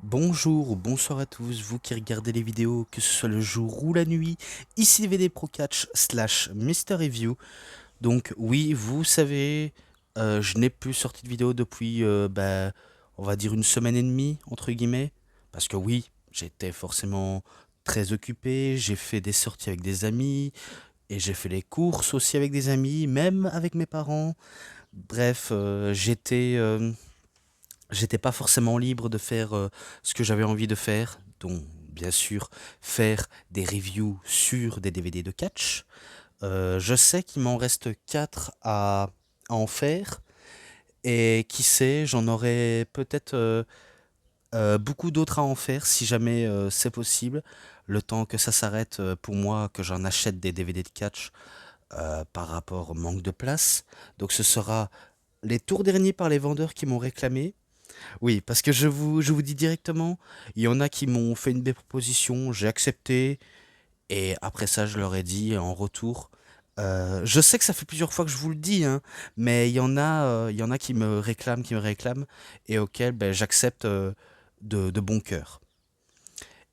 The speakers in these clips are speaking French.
Bonjour ou bonsoir à tous, vous qui regardez les vidéos, que ce soit le jour ou la nuit, ici DVD Pro Catch slash Mister Review. Donc oui, vous savez, je n'ai plus sorti de vidéo depuis, on va dire une semaine et demie, entre guillemets. Parce que oui, j'étais forcément très occupé, j'ai fait des sorties avec des amis, et j'ai fait les courses aussi avec des amis, même avec mes parents. Bref, j'étais pas forcément libre de faire ce que j'avais envie de faire, donc bien sûr faire des reviews sur des DVD de catch. Je sais qu'il m'en reste 4 à en faire, et qui sait, j'en aurai peut-être beaucoup d'autres à en faire si jamais c'est possible, le temps que ça s'arrête pour moi, que j'en achète des DVD de catch par rapport au manque de place. Donc ce sera les tours derniers par les vendeurs qui m'ont réclamé. Oui, parce que je vous dis directement, il y en a qui m'ont fait une belle proposition, j'ai accepté, et après ça, je leur ai dit en retour. Je sais que ça fait plusieurs fois que je vous le dis, hein, mais il y en a qui me réclament, et auxquels ben, j'accepte de bon cœur.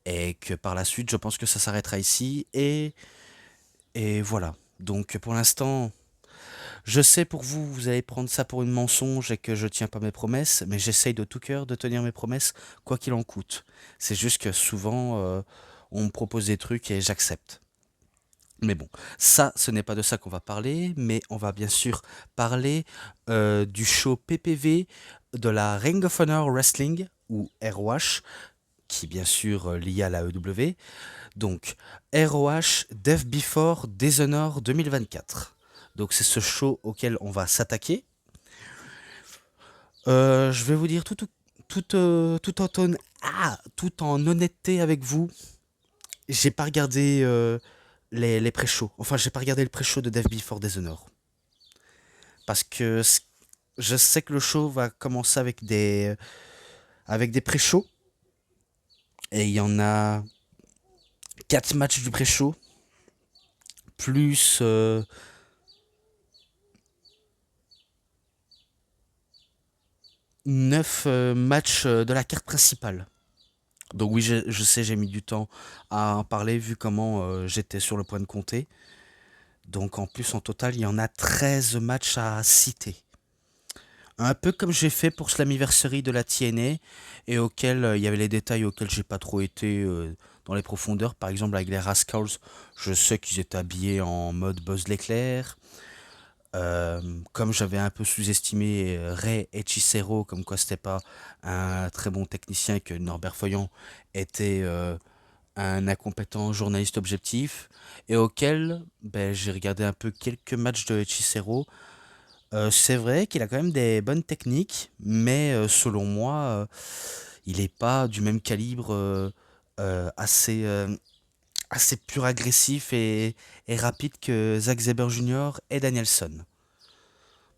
Et que par la suite, je pense que ça s'arrêtera ici, et voilà. Donc pour l'instant, je sais pour vous, vous allez prendre ça pour une mensonge et que je tiens pas mes promesses, mais j'essaye de tout cœur de tenir mes promesses, quoi qu'il en coûte. C'est juste que souvent, on me propose des trucs et j'accepte. Mais bon, ça, ce n'est pas de ça qu'on va parler, mais on va bien sûr parler du show PPV de la Ring of Honor Wrestling, ou ROH, qui est bien sûr lié à la EW. Donc, ROH Death Before Dishonor 2024. Donc, c'est ce show auquel on va s'attaquer. Je vais vous dire tout en honnêteté avec vous, j'ai pas regardé les pré-shows. Enfin, j'ai pas regardé le pré-show de Death Before Dishonor. Parce que je sais que le show va commencer avec des pré-shows. Et il y en a 4 matchs du pré-show. Plus 9 matchs de la carte principale. Donc oui, je sais, j'ai mis du temps à en parler vu comment j'étais sur le point de compter. Donc en plus, en total, il y en a 13 matchs à citer. Un peu comme j'ai fait pour Slammiversary de la TNA, et auquel il y avait les détails auxquels j'ai pas trop été dans les profondeurs. Par exemple, avec les Rascals, je sais qu'ils étaient habillés en mode Buzz l'éclair. Comme j'avais un peu sous-estimé Ray Hechicero, comme quoi c'était pas un très bon technicien et que Norbert Foyant était un incompétent journaliste objectif, et auquel ben, j'ai regardé un peu quelques matchs de Hechicero. C'est vrai qu'il a quand même des bonnes techniques, mais selon moi, il n'est pas du même calibre assez pur agressif et rapide que Zack Sabre Jr. et Danielson.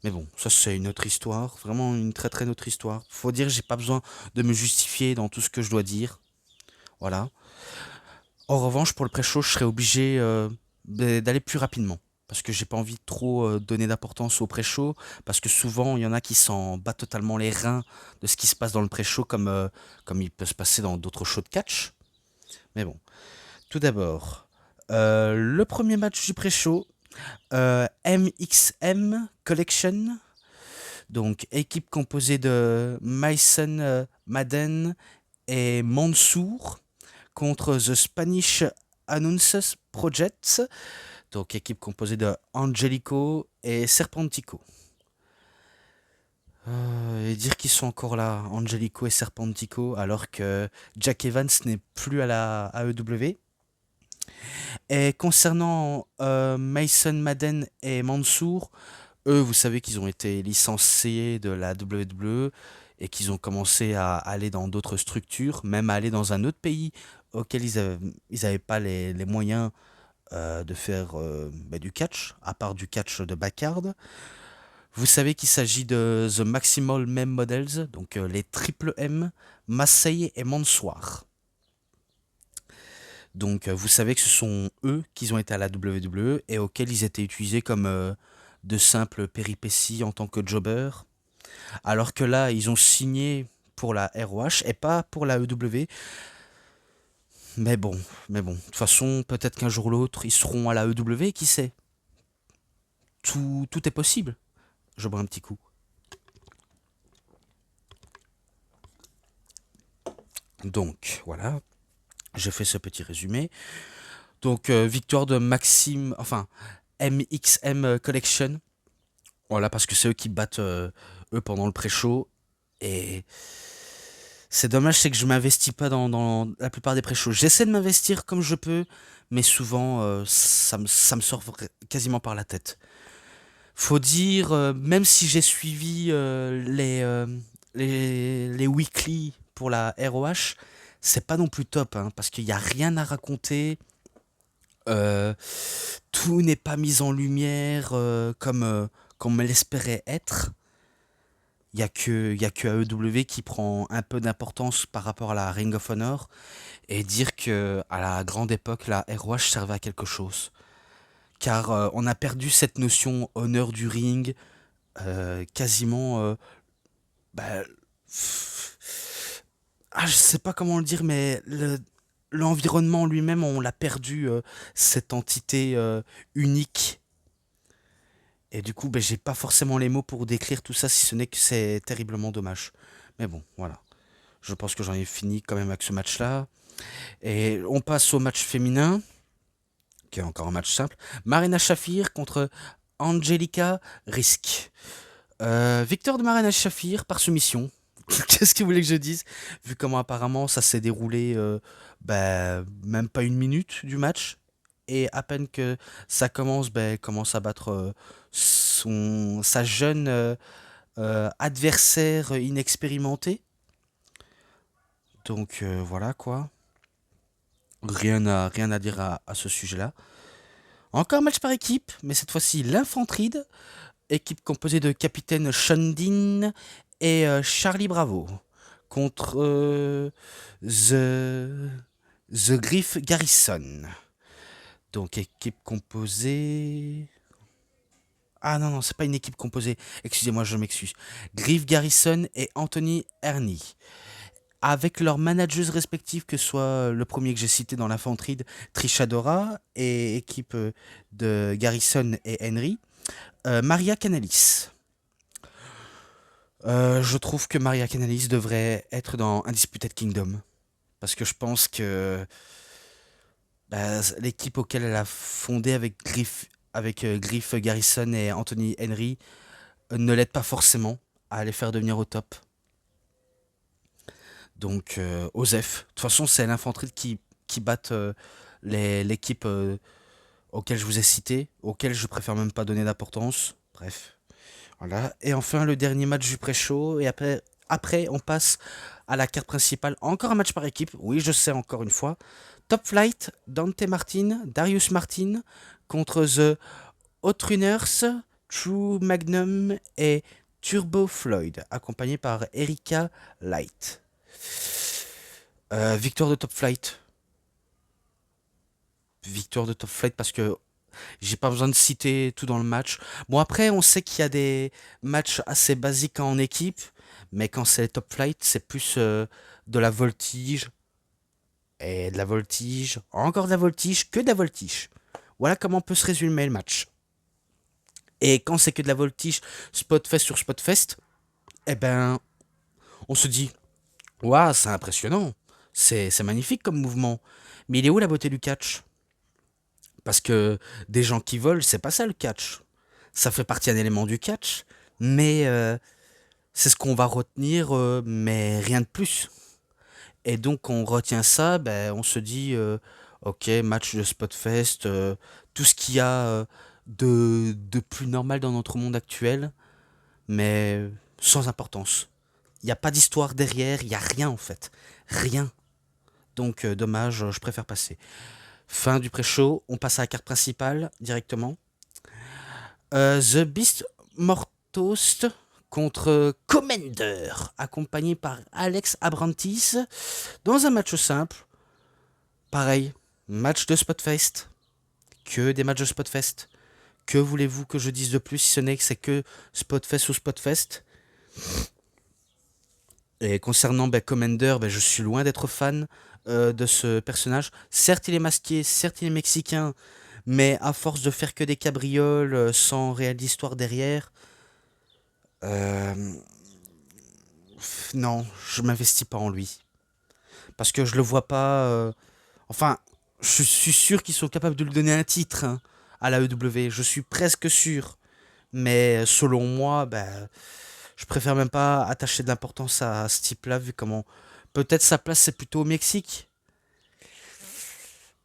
Mais bon, ça c'est une autre histoire, vraiment une très très autre histoire. Faut dire, j'ai pas besoin de me justifier dans tout ce que je dois dire. Voilà. En revanche, pour le pré-show, je serais obligé d'aller plus rapidement. Parce que j'ai pas envie de trop donner d'importance au pré-show. Parce que souvent, il y en a qui s'en battent totalement les reins de ce qui se passe dans le pré-show, comme il peut se passer dans d'autres shows de catch. Mais bon, tout d'abord, le premier match du pré-show, MXM Collection. Donc, équipe composée de Mason Madden et Mansour contre The Spanish Announces Project, donc équipe composée de Angelico et Serpentico. Et dire qu'ils sont encore là, Angelico et Serpentico, alors que Jack Evans n'est plus à la AEW. Et concernant Mason Madden et Mansour, eux, vous savez qu'ils ont été licenciés de la WWE et qu'ils ont commencé à aller dans d'autres structures, même à aller dans un autre pays auquel ils avaient pas les moyens de faire du catch, à part du catch de backyard. Vous savez qu'il s'agit de The Maximal Mem Models, donc les triple M, Massey et Mansoir. Donc vous savez que ce sont eux qui ont été à la WWE et auxquels ils étaient utilisés comme de simples péripéties en tant que jobbers. Alors que là, ils ont signé pour la ROH et pas pour la EW. Mais bon, de toute façon, peut-être qu'un jour ou l'autre, ils seront à la EW, qui sait? Tout est possible. Je bois un petit coup. Donc, voilà, j'ai fait ce petit résumé. Donc, victoire de Maxime, enfin, MXM Collection. Voilà, parce que c'est eux qui battent eux pendant le pré-show. Et c'est dommage, c'est que je m'investis pas dans la plupart des pré-shows. J'essaie de m'investir comme je peux, mais souvent, ça me sort quasiment par la tête. Faut dire, même si j'ai suivi les weekly pour la ROH, c'est pas non plus top, hein, parce qu'il n'y a rien à raconter. euh, Tout n'est pas mis en lumière comme on l'espérait être. Il y a que AEW qui prend un peu d'importance par rapport à la Ring of Honor et dire que à la grande époque, la ROH servait à quelque chose. Car on a perdu cette notion honneur du ring, quasiment. Bah, je sais pas comment le dire, mais l'environnement lui-même, on l'a perdu, cette entité unique. Et du coup, ben, j'ai pas forcément les mots pour décrire tout ça, si ce n'est que c'est terriblement dommage. Mais bon, voilà. Je pense que j'en ai fini quand même avec ce match-là. Et on passe au match féminin, qui est encore un match simple. Marina Shafir contre Angelica Risk. Victoire de Marina Shafir par soumission. Qu'est-ce que vous voulez que je dise? Vu comment apparemment ça s'est déroulé, même pas une minute du match. Et à peine que ça commence, elle commence à battre sa jeune adversaire inexpérimenté. Donc voilà quoi. Rien à dire à ce sujet-là. Encore un match par équipe, mais cette fois-ci l'Infantride, équipe composée de capitaine Sean Dean et Charlie Bravo, contre The Griff Garrison. Donc équipe composée... Ah non, non, c'est pas une équipe composée. Excusez-moi, je m'excuse. Griff Garrison et Anthony Ernie. Avec leurs managers respectifs, que ce soit le premier que j'ai cité dans l'infanterie, Trisha Dora, et équipe de Garrison et Henry, Maria Canalis. Je trouve que Maria Canalis devrait être dans Undisputed Kingdom. Parce que je pense que l'équipe auquel elle a fondé avec Griff Garrison et Anthony Henry ne l'aide pas forcément à les faire devenir au top. Donc, Osef. De toute façon, c'est l'infanterie qui batte l'équipe auquel je vous ai cité, auquel je préfère même pas donner d'importance. Bref. Voilà. Et enfin, le dernier match du pré-show. Et après, on passe à la carte principale. Encore un match par équipe. Oui, je sais, encore une fois. Top Flight, Dante Martin, Darius Martin contre The Outrunners, True Magnum et Turbo Floyd, accompagné par Erika Light. Victoire de Top Flight. Victoire de Top Flight parce que j'ai pas besoin de citer tout dans le match. Bon, après, on sait qu'il y a des matchs assez basiques en équipe, mais quand c'est Top Flight, c'est plus de la voltige, et de la voltige, encore de la voltige, que de la voltige. Voilà comment peut se résumer le match. Et quand c'est que de la voltige, Spotfest sur Spotfest, eh ben, on se dit, waouh, c'est impressionnant, c'est magnifique comme mouvement. Mais il est où la beauté du catch? Parce que des gens qui volent, c'est pas ça le catch. Ça fait partie d'un élément du catch, mais c'est ce qu'on va retenir, mais rien de plus. Et donc on retient ça, on se dit, ok, match de Spotfest, tout ce qu'il y a de plus normal dans notre monde actuel, mais sans importance. Il n'y a pas d'histoire derrière, il n'y a rien en fait. Rien. Donc dommage, je préfère passer. Fin du pré-show, on passe à la carte principale directement. The Beast Mortost contre Commander, accompagné par Alex Abrantis, dans un match simple. Pareil, match de Spotfest. Que des matchs de Spotfest. Que voulez-vous que je dise de plus si ce n'est que c'est que Spotfest ou Spotfest? Et concernant Commander, je suis loin d'être fan de ce personnage. Certes, il est masqué, certes, il est mexicain, mais à force de faire que des cabrioles sans réelle histoire derrière, euh, non, je m'investis pas en lui. Parce que je le vois pas. Enfin, je suis sûr qu'ils sont capables de lui donner un titre hein, à la EW. Je suis presque sûr. Mais selon moi, je préfère même pas attacher de l'importance à ce type-là, vu comment. Peut-être sa place c'est plutôt au Mexique.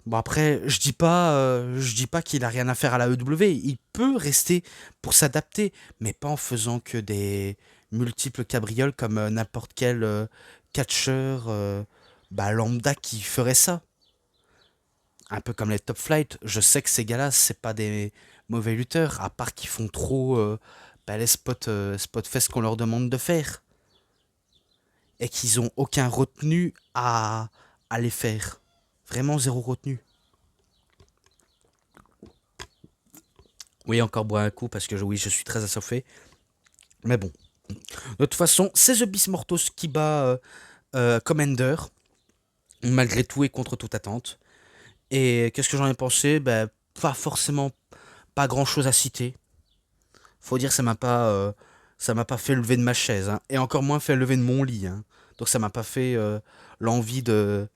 Bon après, je dis pas qu'il a rien à faire à la EW. Il peut rester pour s'adapter, mais pas en faisant que des multiples cabrioles comme n'importe quel catcheur lambda qui ferait ça. Un peu comme les top flight. Je sais que ces gars-là, c'est pas des mauvais lutteurs, à part qu'ils font trop les spot fest qu'on leur demande de faire. Et qu'ils ont aucun retenu à les faire. Vraiment zéro retenu. Oui, encore boire un coup parce que oui, je suis très assoiffé. Mais bon. De toute façon, c'est The Beast Mortos qui bat Commander, malgré tout et contre toute attente. Et qu'est-ce que j'en ai pensé? Pas forcément pas grand chose à citer. Faut dire, ça m'a pas fait lever de ma chaise, hein, et encore moins fait lever de mon lit. Hein. Donc ça m'a pas fait l'envie de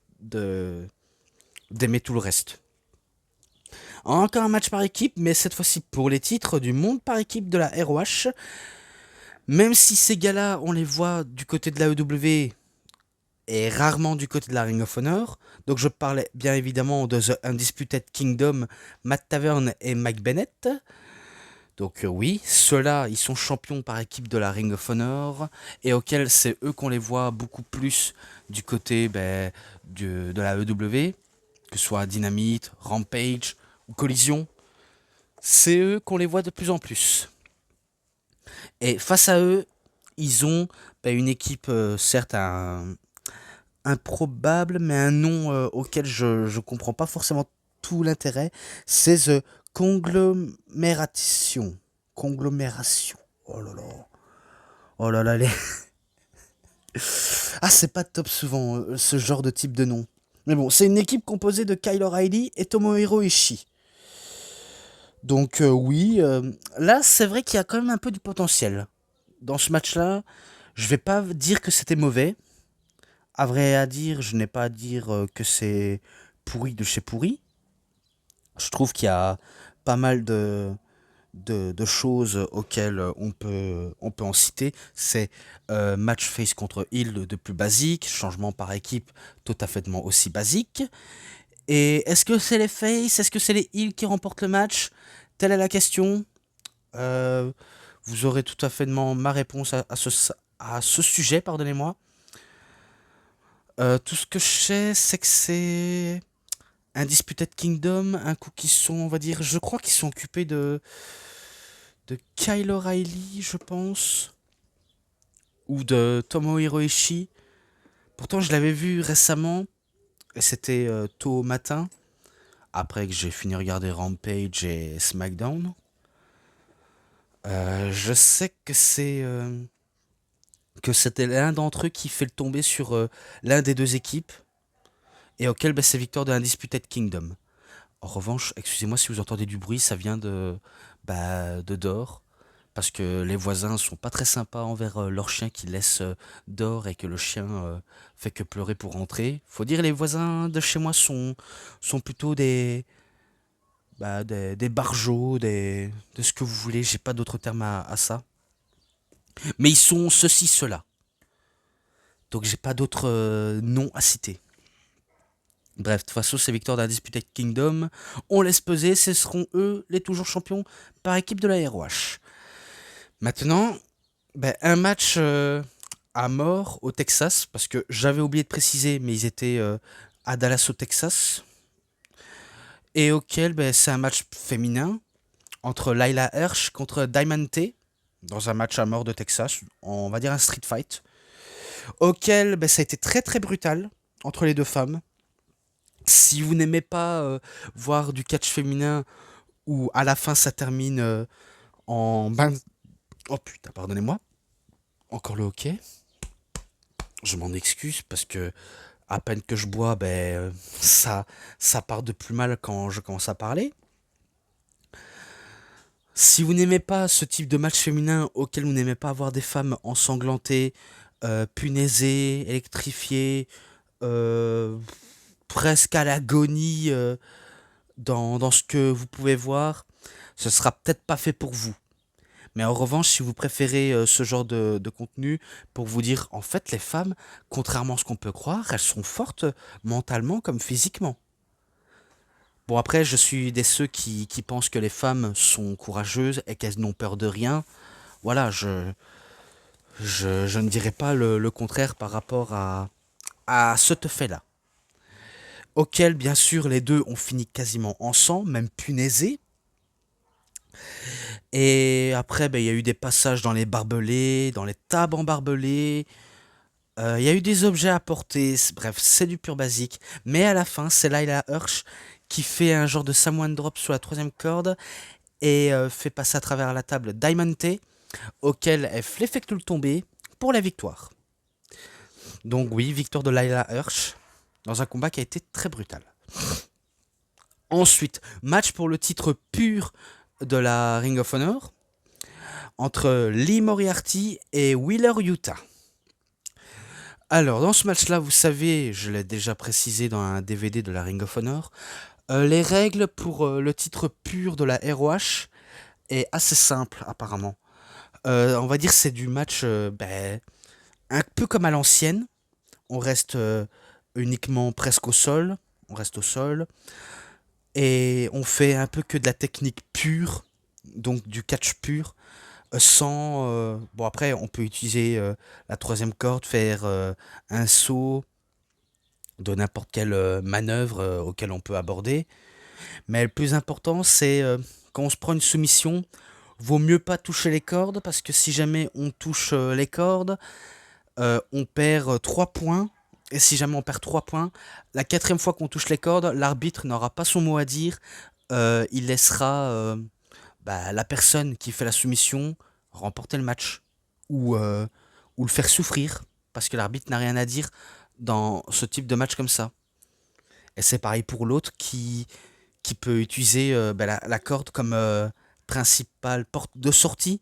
d'aimer tout le reste. Encore un match par équipe, mais cette fois-ci pour les titres du monde par équipe de la ROH. Même si ces gars-là, on les voit du côté de la EW et rarement du côté de la Ring of Honor. Donc je parlais bien évidemment de The Undisputed Kingdom, Matt Tavern et Mike Bennett. Donc oui, ceux-là, ils sont champions par équipe de la Ring of Honor et auxquels c'est eux qu'on les voit beaucoup plus du côté de la EW, que ce soit Dynamite, Rampage ou Collision. C'est eux qu'on les voit de plus en plus. Et face à eux, ils ont une équipe, certes improbable, mais un nom auquel je ne comprends pas forcément tout l'intérêt. C'est The Conglomération. Conglomération. Oh là là. Oh là là, les... Ah, c'est pas top souvent, ce genre de type de nom. Mais bon, c'est une équipe composée de Kyle O'Reilly et Tomohiro Ishii. Donc oui, là c'est vrai qu'il y a quand même un peu du potentiel. Dans ce match-là, je vais pas dire que c'était mauvais. À vrai à dire, je n'ai pas à dire que c'est pourri de chez pourri. Je trouve qu'il y a pas mal de choses auxquelles on peut en citer. C'est match face contre heal de plus basique, changement par équipe tout à fait aussi basique. Et est-ce que c'est les face, est-ce que c'est les heals qui remportent le match? Telle est la question. Euh, Vous aurez tout à fait ma réponse à ce sujet, pardonnez-moi. Tout ce que je sais, c'est que c'est Undisputed Kingdom, un coup qui sont, on va dire, je crois qu'ils sont occupés de Kyle O'Reilly, je pense, ou de Tomohiro Ishii. Pourtant, je l'avais vu récemment, et c'était tôt au matin, après que j'ai fini de regarder Rampage et SmackDown. Je sais que c'était l'un d'entre eux qui fait le tomber sur l'un des deux équipes, et auquel c'est victoire de Undisputed Kingdom. En revanche, excusez-moi si vous entendez du bruit, ça vient de dehors. Parce que les voisins sont pas très sympas envers leur chien qui laisse dehors et que le chien fait que pleurer pour rentrer. Faut dire les voisins de chez moi sont plutôt des barjots, de ce que vous voulez. J'ai pas d'autre terme à ça. Mais ils sont ceci, cela. Donc j'ai pas d'autres noms à citer. Bref, de toute façon, c'est victoire d'Undisputed Kingdom. On laisse peser, ce seront eux les toujours champions par équipe de la ROH. Maintenant, un match à mort au Texas, parce que j'avais oublié de préciser, mais ils étaient à Dallas au Texas, et auquel c'est un match féminin entre Lila Hirsch contre Diamond T, dans un match à mort de Texas, on va dire un street fight, auquel ça a été très très brutal entre les deux femmes. Si vous n'aimez pas voir du catch féminin où à la fin ça termine en... Oh putain, pardonnez-moi. Encore le hockey. Je m'en excuse parce que à peine que je bois, ben ça part de plus mal quand je commence à parler. Si vous n'aimez pas ce type de match féminin auquel vous n'aimez pas voir des femmes ensanglantées, punaisées, électrifiées, euh, presque à l'agonie dans ce que vous pouvez voir, ce sera peut-être pas fait pour vous. Mais en revanche, si vous préférez ce genre de contenu, pour vous dire, en fait, les femmes, contrairement à ce qu'on peut croire, elles sont fortes mentalement comme physiquement. Bon, après, je suis des ceux qui pensent que les femmes sont courageuses et qu'elles n'ont peur de rien. Voilà, je ne dirais pas le contraire par rapport à ce fait-là. Auquel, bien sûr, les deux ont fini quasiment ensemble, même punaisés. Et après, ben, il y a eu des passages dans les barbelés, dans les tables en barbelés. Il y a eu des objets à porter. Bref, c'est du pur basique. Mais à la fin, c'est Lila Hirsch qui fait un genre de Samoan Drop sur la troisième corde et fait passer à travers la table Diamante, auquel elle l'effectue le tomber pour la victoire. Donc oui, victoire de Lila Hirsch dans un combat qui a été très brutal. Ensuite, match pour le titre pur de la Ring of Honor entre Lee Moriarty et Wheeler Yuta. Alors, dans ce match-là, vous savez, je l'ai déjà précisé dans un DVD de la Ring of Honor, les règles pour le titre pur de la ROH est assez simple apparemment. On va dire c'est du match un peu comme à l'ancienne. On reste uniquement presque au sol. On reste au sol. Et on fait un peu que de la technique pure, donc du catch pur, sans... bon après, on peut utiliser la troisième corde, faire un saut de n'importe quelle manœuvre auquel on peut aborder. Mais le plus important, c'est quand on se prend une soumission, vaut mieux pas toucher les cordes, parce que si jamais on touche les cordes, on perd 3 points. Et si jamais on perd 3 points, la quatrième fois qu'on touche les cordes, l'arbitre n'aura pas son mot à dire. Il laissera la personne qui fait la soumission remporter le match. Ou le faire souffrir, parce que l'arbitre n'a rien à dire dans ce type de match comme ça. Et c'est pareil pour l'autre qui peut utiliser la corde comme principale porte de sortie,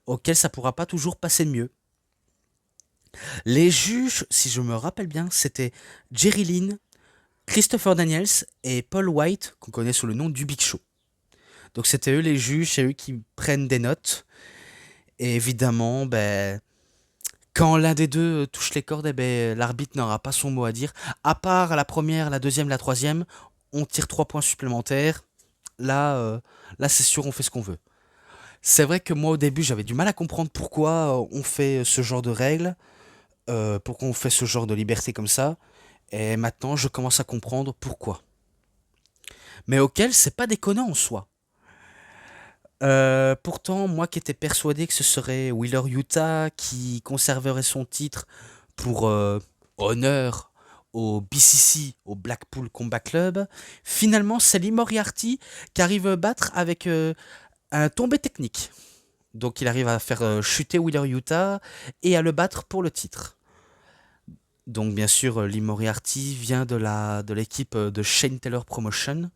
auquel ça pourra pas toujours passer de mieux. Les juges, si je me rappelle bien, c'était Jerry Lynn, Christopher Daniels et Paul White, qu'on connaît sous le nom du Big Show. Donc c'était eux les juges, c'est eux qui prennent des notes. Et évidemment, quand l'un des deux touche les cordes, l'arbitre n'aura pas son mot à dire. À part la première, la deuxième, la troisième, on tire 3 points supplémentaires. Là, c'est sûr, on fait ce qu'on veut. C'est vrai que moi, au début, j'avais du mal à comprendre pourquoi on fait ce genre de règles, pourquoi on fait ce genre de liberté comme ça. Et maintenant, je commence à comprendre pourquoi. Mais auquel, c'est pas déconnant en soi. Pourtant, moi qui étais persuadé que ce serait Wheeler Yuta qui conserverait son titre pour honneur au BCC, au Blackpool Combat Club, finalement, c'est Lee Moriarty qui arrive à battre avec un tombé technique. Donc il arrive à faire chuter Wheeler Yuta et à le battre pour le titre. Donc bien sûr, Lee Moriarty vient de l'équipe de Shane Taylor Promotion.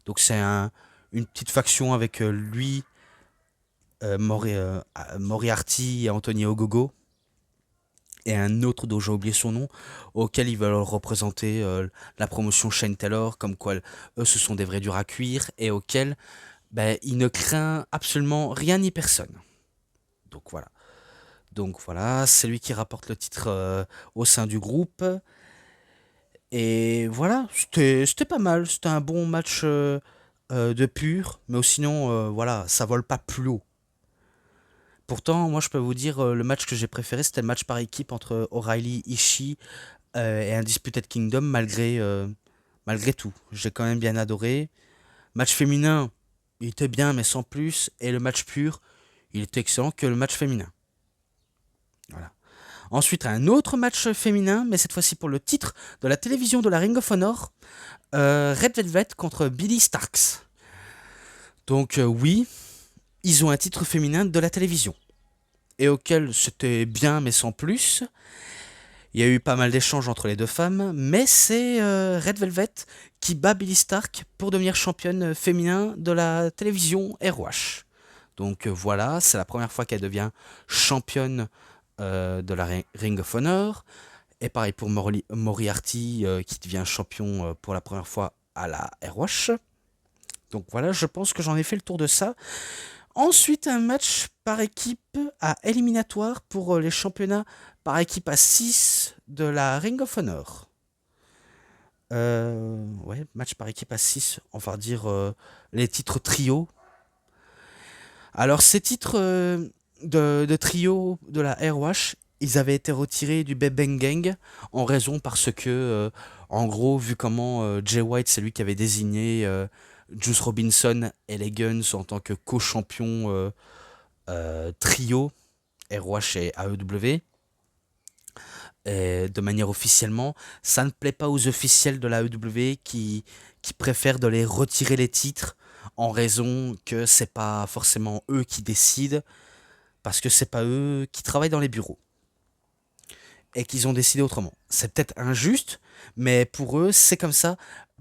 Donc c'est une petite faction avec lui, Moriarty et Anthony Ogogo. Et un autre dont j'ai oublié son nom, auquel ils veulent représenter la promotion Shane Taylor, comme quoi eux ce sont des vrais durs à cuire, et auquel il ne craint absolument rien ni personne. Donc voilà, c'est lui qui rapporte le titre au sein du groupe. Et voilà, c'était pas mal, c'était un bon match de pur, mais sinon, voilà, ça vole pas plus haut. Pourtant, moi je peux vous dire, le match que j'ai préféré, c'était le match par équipe entre O'Reilly, Ishii et Undisputed Kingdom, malgré tout. J'ai quand même bien adoré. Match féminin, il était bien, mais sans plus. Et le match pur, il était excellent que le match féminin. Voilà. Ensuite, un autre match féminin, mais cette fois-ci pour le titre de la télévision de la Ring of Honor, Red Velvet contre Billy Starks. Donc oui, ils ont un titre féminin de la télévision. Et auquel c'était bien, mais sans plus. Il y a eu pas mal d'échanges entre les deux femmes, mais c'est Red Velvet qui bat Billie Stark pour devenir championne féminin de la télévision ROH. Donc voilà, c'est la première fois qu'elle devient championne de la Ring of Honor. Et pareil pour Moriarty qui devient champion pour la première fois à la ROH. Donc voilà, je pense que j'en ai fait le tour de ça. Ensuite, un match par équipe à éliminatoire pour les championnats par équipe à 6 de la Ring of Honor. Ouais, match par équipe à 6, on va dire les titres trio. Alors, ces titres de trio de la ROH, ils avaient été retirés du Bang Bang Gang en raison parce que, en gros, vu comment Jay White, c'est lui qui avait désigné Juice Robinson et les Guns en tant que co-champions trio ROH et AEW, et de manière officiellement, ça ne plaît pas aux officiels de la AEW qui préfèrent de les retirer les titres en raison que c'est pas forcément eux qui décident, parce que c'est pas eux qui travaillent dans les bureaux et qu'ils ont décidé autrement. C'est peut-être injuste, mais pour eux, c'est comme ça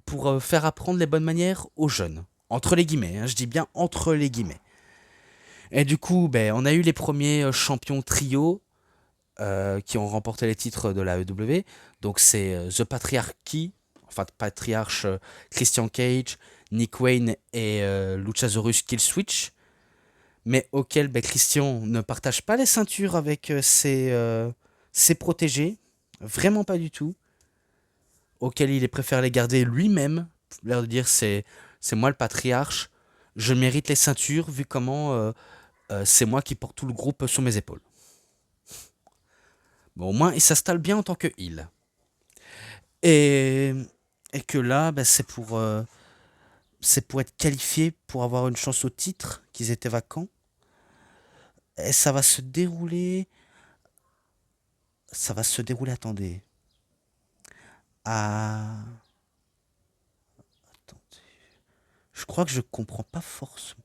pour faire apprendre les bonnes manières aux jeunes. Entre les guillemets, hein, je dis bien entre les guillemets. Et du coup, ben, on a eu les premiers champions trio qui ont remporté les titres de la AEW. Donc c'est The Patriarchy, enfin Patriarche Christian Cage, Nick Wayne et Luchasaurus Killswitch, mais auquel ben, Christian ne partage pas les ceintures avec ses protégés, vraiment pas du tout, auquel il préfère les garder lui-même, l'air de dire c'est moi le patriarche, je mérite les ceintures vu comment c'est moi qui porte tout le groupe sur mes épaules. Bon, au moins, il s'installe bien en tant que heel. Et, et que là, bah, c'est pour être qualifié pour avoir une chance au titre, qu'ils étaient vacants. Et ça va se dérouler. Ça va se dérouler, attendez. À. Attendez. Je crois que je comprends pas forcément.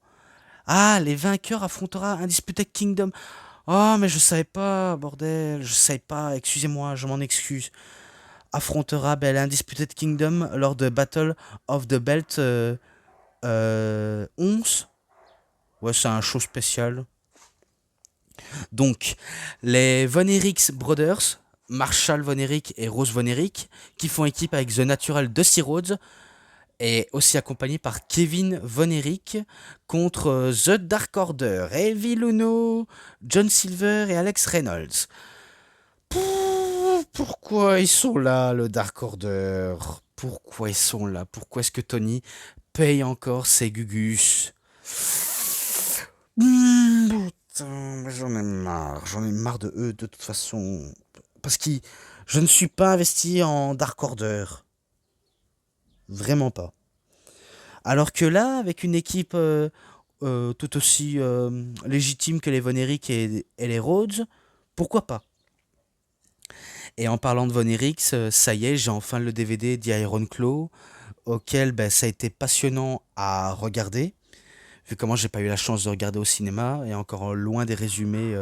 Ah, les vainqueurs affrontera Undisputed Kingdom. Oh, mais je savais pas, bordel. Je savais pas. Excusez-moi, je m'en excuse. Affrontera ben, l'Undisputed Kingdom lors de Battle of the Belt 11. Ouais, c'est un show spécial. Donc, les Von Erich Brothers, Marshall Von Erich et Rose Von Erich, qui font équipe avec The Natural Dusty Rhodes, et aussi accompagnés par Kevin Von Erich contre The Dark Order, Evil Uno, John Silver et Alex Reynolds. Pourquoi ils sont là, le Dark Order? Pourquoi ils sont là? Pourquoi est-ce que Tony paye encore ses gugus? Putain, j'en ai marre de eux de toute façon. Parce que je ne suis pas investi en Dark Order. Vraiment pas. Alors que là, avec une équipe tout aussi légitime que les Von Erich et les Rhodes, pourquoi pas? Et en parlant de Von Erich, ça y est, j'ai enfin le DVD d'Iron Claw, auquel ben, ça a été passionnant à regarder, vu comment j'ai pas eu la chance de regarder au cinéma, et encore loin des résumés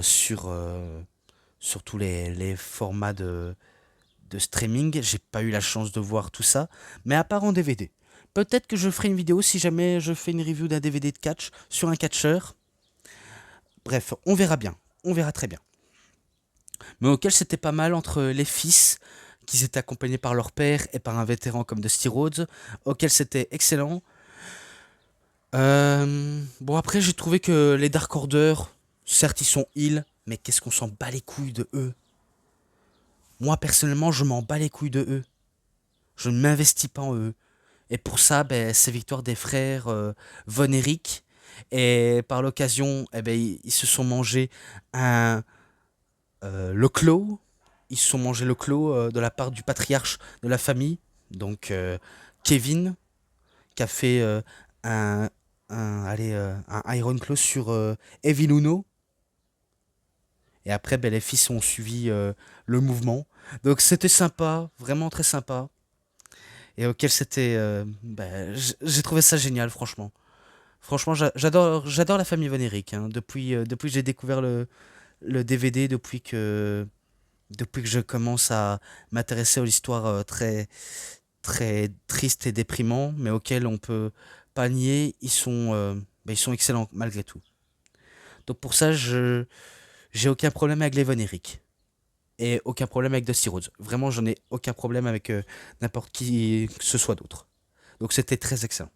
sur tous les formats de streaming. J'ai pas eu la chance de voir tout ça, mais à part en DVD. Peut-être que je ferai une vidéo si jamais je fais une review d'un DVD de catch sur un catcheur. Bref, on verra bien. On verra très bien. Mais auquel c'était pas mal entre les fils, qui étaient accompagnés par leur père et par un vétéran comme Dusty Rhodes, auquel c'était excellent. Bon, après, j'ai trouvé que les Dark Order, certes, ils sont heal, mais qu'est-ce qu'on s'en bat les couilles de eux? Moi, personnellement, je m'en bats les couilles de eux. Je ne m'investis pas en eux. Et pour ça, ben, c'est victoire des frères Von Erich. Et par l'occasion, eh ben, ils se sont mangés le clos. Ils se sont mangés le clos de la part du patriarche de la famille. Donc Kevin, qui a fait un, un Iron Claw sur Evil Uno. Et après, ben, les fils ont suivi le mouvement. Donc c'était sympa, vraiment très sympa. Et auquel c'était... ben, j'ai trouvé ça génial, franchement. Franchement, j'adore la famille Von Erich. Hein. Depuis que j'ai découvert le DVD, depuis que depuis que je commence à m'intéresser aux histoires très, très tristes et déprimantes, mais auxquelles on peut pas nier, ils sont excellents malgré tout. Donc pour ça, je j'ai aucun problème avec Levon Eric. Et aucun problème avec Dusty Rhodes. Vraiment, j'en ai aucun problème avec n'importe qui que ce soit d'autre. Donc c'était très excellent.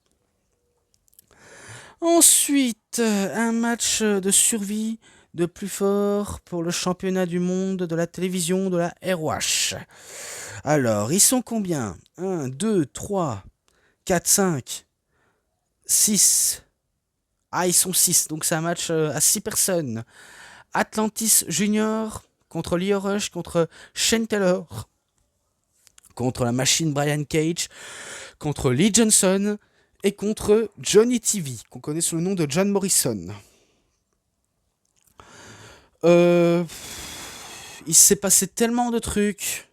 Ensuite, un match de survie de plus fort pour le championnat du monde de la télévision de la ROH. Alors, ils sont combien? 1, 2, 3, 4, 5, 6. Ah, ils sont 6, donc c'est un match à 6 personnes. Atlantis Junior contre Leo Rush, contre Shane Taylor, contre la machine Brian Cage, contre Lee Johnson et contre Johnny TV, qu'on connaît sous le nom de John Morrison. Euh, il s'est passé tellement de trucs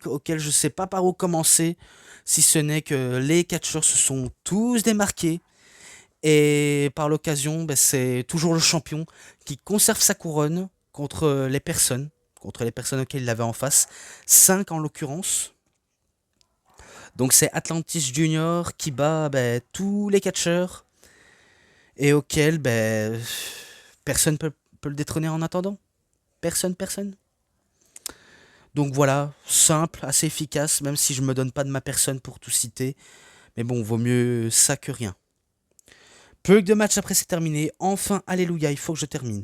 auxquels je sais pas par où commencer, si ce n'est que les catcheurs se sont tous démarqués. Et par l'occasion, ben, c'est toujours le champion qui conserve sa couronne contre les personnes auxquelles il avait en face, 5 en l'occurrence. Donc c'est Atlantis Junior qui bat ben, tous les catcheurs et auquel ben, personne peut le détrôner en attendant. Personne. Donc voilà, simple, assez efficace, même si je me donne pas de ma personne pour tout citer. Mais bon, vaut mieux ça que rien. Peu de matchs après c'est terminé. Enfin, alléluia, il faut que je termine.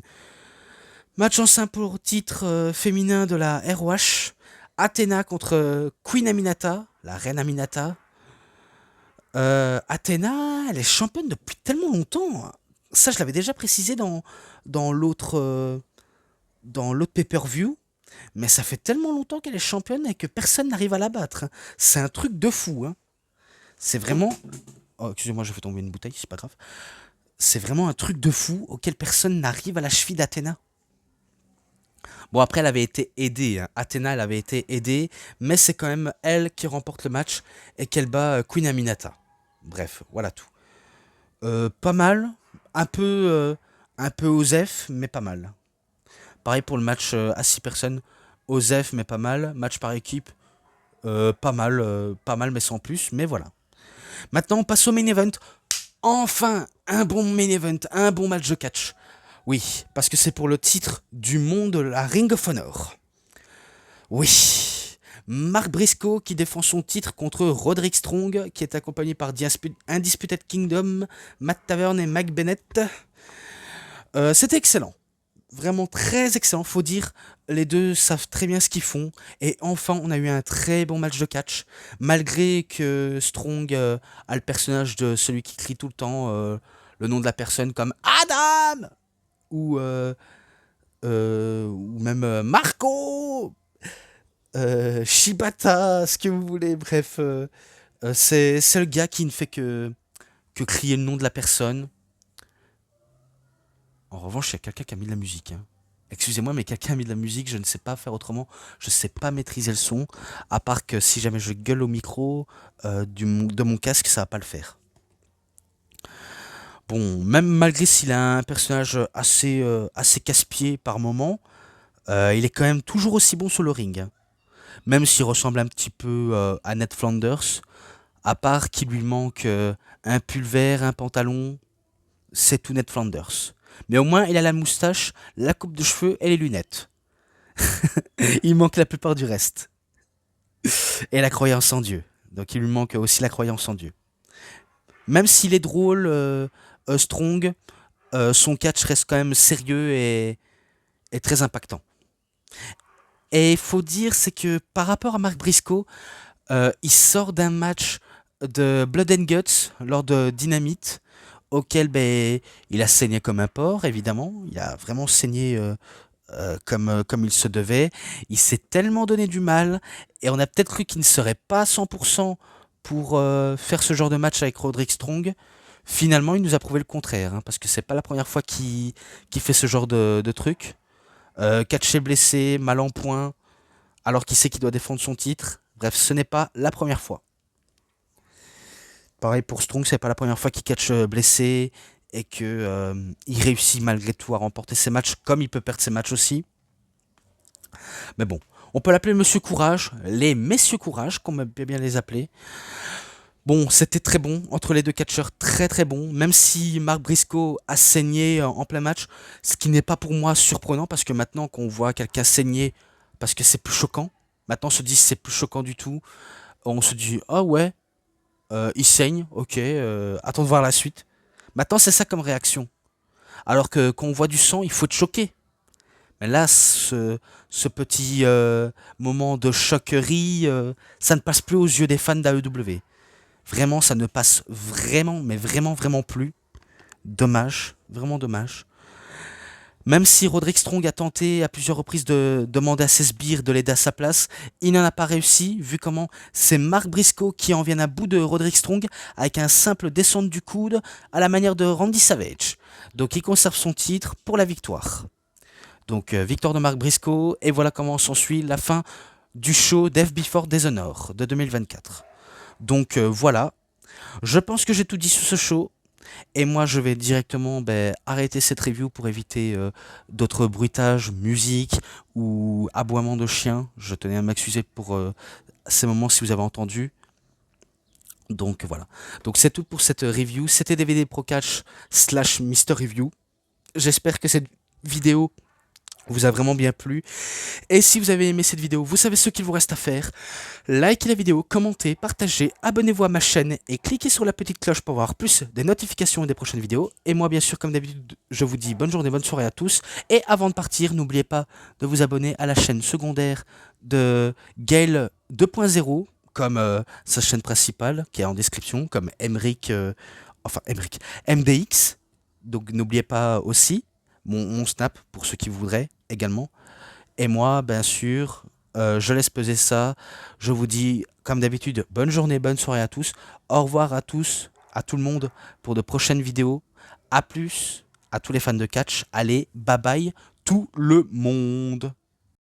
Match en simple au titre féminin de la ROH. Athena contre Queen Aminata, la reine Aminata. Athena, elle est championne depuis tellement longtemps. Ça, je l'avais déjà précisé dans l'autre pay-per-view. Mais ça fait tellement longtemps qu'elle est championne et que personne n'arrive à la battre. C'est un truc de fou. Hein. C'est vraiment... Oh, excusez-moi, j'ai fait tomber une bouteille, c'est pas grave. C'est vraiment un truc de fou auquel personne n'arrive à la cheville d'Athéna. Bon, après, elle avait été aidée. Hein. Athéna, elle avait été aidée. Mais c'est quand même elle qui remporte le match et qu'elle bat Queen Aminata. Bref, voilà tout. Pas mal. Un peu osef, mais pas mal. Pareil pour le match à 6 personnes. Osef, mais pas mal. Match par équipe. Pas mal, mais sans plus. Mais voilà. Maintenant, on passe au main event. Enfin, un bon main event, un bon match de catch. Oui, parce que c'est pour le titre du monde de la Ring of Honor. Oui, Mark Briscoe qui défend son titre contre Roderick Strong, qui est accompagné par The Undisputed Kingdom, Matt Tavern et Mike Bennett. C'était excellent. Vraiment très excellent, faut dire. Les deux savent très bien ce qu'ils font. Et enfin, on a eu un très bon match de catch. Malgré que Strong a le personnage de celui qui crie tout le temps le nom de la personne comme Adam ou, ou même Marco, Shibata, ce que vous voulez. Bref, c'est le gars qui ne fait que crier le nom de la personne. En revanche, il y a quelqu'un qui a mis de la musique. Hein. Excusez-moi, mais quelqu'un a mis de la musique, je ne sais pas faire autrement. Je ne sais pas maîtriser le son. À part que si jamais je gueule au micro de mon casque, ça va pas le faire. Bon, même malgré s'il a un personnage assez casse-pied par moment, il est quand même toujours aussi bon sur le ring. Hein. Même s'il ressemble un petit peu à Ned Flanders, à part qu'il lui manque un pull vert, un pantalon, c'est tout Ned Flanders. Mais au moins, il a la moustache, la coupe de cheveux et les lunettes. Il manque la plupart du reste. Et la croyance en Dieu. Donc il lui manque aussi la croyance en Dieu. Même s'il est drôle, Strong, son catch reste quand même sérieux et très impactant. Et il faut dire, c'est que par rapport à Mark Briscoe, il sort d'un match de Blood and Guts lors de Dynamite, auquel ben, il a saigné comme un porc, évidemment. Il a vraiment saigné comme il se devait. Il s'est tellement donné du mal, et on a peut-être cru qu'il ne serait pas à 100% pour faire ce genre de match avec Roderick Strong. Finalement, il nous a prouvé le contraire, hein, parce que c'est pas la première fois qu'il fait ce genre de truc. Catché blessé, mal en point, alors qu'il sait qu'il doit défendre son titre. Bref, ce n'est pas la première fois. Pareil pour Strong, c'est pas la première fois qu'il catch blessé et que il réussit malgré tout à remporter ses matchs, comme il peut perdre ses matchs aussi. Mais bon, on peut l'appeler Monsieur Courage, les Messieurs Courage, qu'on peut bien les appeler. Bon, c'était très bon entre les deux catcheurs, très très bon. Même si Marc Briscoe a saigné en plein match, ce qui n'est pas pour moi surprenant parce que maintenant qu'on voit quelqu'un saigner, parce que c'est plus choquant. Maintenant, on se dit c'est plus choquant du tout. On se dit ah ouais, il saigne, ok, attends de voir la suite. Maintenant, c'est ça comme réaction. Alors que quand on voit du sang, il faut être choqué. Mais là, ce petit moment de choquerie, ça ne passe plus aux yeux des fans d'AEW. Vraiment, ça ne passe vraiment, mais vraiment, vraiment plus. Dommage, vraiment dommage. Même si Roderick Strong a tenté à plusieurs reprises de demander à ses sbires de l'aider à sa place, il n'en a pas réussi, vu comment c'est Mark Briscoe qui en vient à bout de Roderick Strong avec un simple descente du coude à la manière de Randy Savage. Donc il conserve son titre pour la victoire. Donc victoire de Mark Briscoe, et voilà comment s'ensuit la fin du show Death Before Dishonor de 2024. Donc voilà, je pense que j'ai tout dit sur ce show. Et moi, je vais directement arrêter cette review pour éviter d'autres bruitages, musique ou aboiements de chiens. Je tenais à m'excuser pour ces moments si vous avez entendu. Donc voilà. Donc c'est tout pour cette review. C'était DVD Pro Catch / Mister Review. J'espère que cette vidéo vous a vraiment bien plu. Et si vous avez aimé cette vidéo, vous savez ce qu'il vous reste à faire. Likez la vidéo, commentez, partagez, abonnez-vous à ma chaîne et cliquez sur la petite cloche pour avoir plus des notifications et des prochaines vidéos. Et moi, bien sûr, comme d'habitude, je vous dis bonne journée, bonne soirée à tous. Et avant de partir, n'oubliez pas de vous abonner à la chaîne secondaire de Gale 2.0, comme sa chaîne principale, qui est en description, comme MDX. Donc n'oubliez pas aussi mon Snap, pour ceux qui voudraient également. Et moi, bien sûr, je laisse peser ça. Je vous dis, comme d'habitude, bonne journée, bonne soirée à tous. Au revoir à tous, à tout le monde, pour de prochaines vidéos. À plus, à tous les fans de catch. Allez, bye bye, tout le monde.